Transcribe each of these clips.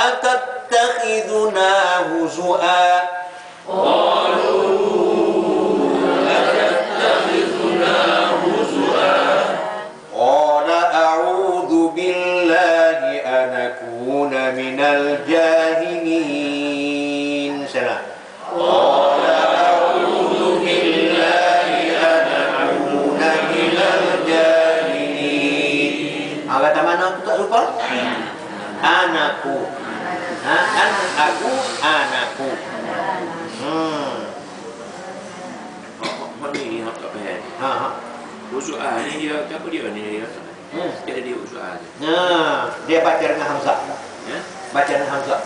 أتتخذنا هزؤا قال أعوذ بالله أن أكون من الجاهلين. سلام. قال أعوذ بالله أن أكون من الجاهلين. Kata mana aku tak lupa? Anakku. Anakku. Mana ni hak tak faham. Usu'ah ni dia apa dia ni dia? Dia usu'ah. Dia baca dengan hamzah. Ya? Baca dengan hamzah.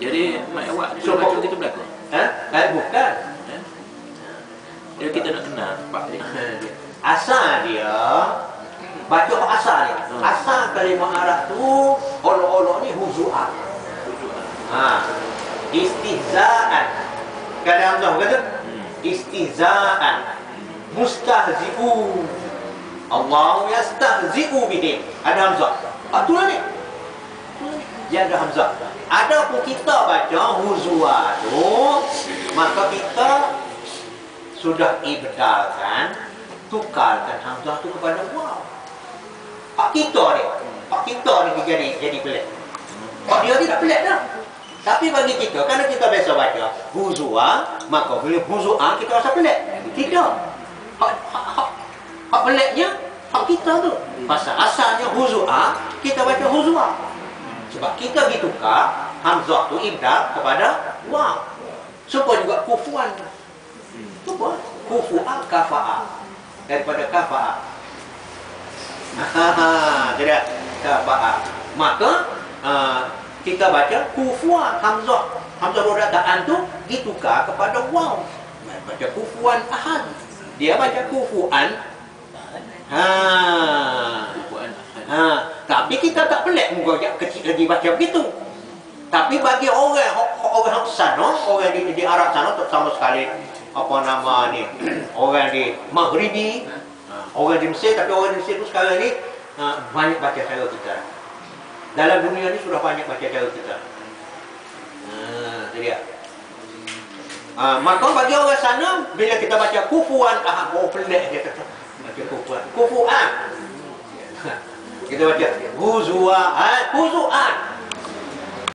Jadi mak awak suruh baca kita belakang. Bukan. Dia kita nak kenal pak dia. Asal dia baca asal dia. Asal kalimah Arab tu olok-olok ni huzu'ah. Istihza'an. Kadang hamzah kata istihza'an. Mustahzi'u. Allahu yastahzi'u bihim. Ada hamzah. Itulah ni. Dia ada hamzah. Adapun kita baca huzu'ah tu, maka kita sudah ibdalkan, tukarkan hamzah tu kepada waw. Hak kita ni jadi pelik. Hak dia tidak pelik dah. Tapi bagi kita, kerana kita biasa baca huzu'ah, maka bila huzu'ah kita rasa pelik. Tidak. Hak peliknya hak kita tu. Pasal asalnya huzu'ah, kita baca huzu'ah. Sebab kita ditukar hamzah tu ibdal kepada waw. Supaya juga kufuan. Apa? Kufu'ah kafa'ah. Daripada kafa'ah. Tidak kafa'ah. Maka kita baca kufuan hamzah. Hamzah rodataan tu ditukar kepada waw. Baca kufuan ahad. Dia baca kufuan. Tapi kita tak pelik muka kecil lagi baca begitu. Tapi bagi orang sana, orang di Arab sana tak sama sekali apa nama ni. Orang di Maghribi, orang di Mesir, tapi orang di Mesir tu sekarang ni banyak baca cara kita. Dalam dunia ni sudah banyak baca cara kita. Itu dia. Maka bagi orang sana, bila kita baca kufuan, pelik dia kata. Baca kufuan. Kufuan. Kita baca huzu'an.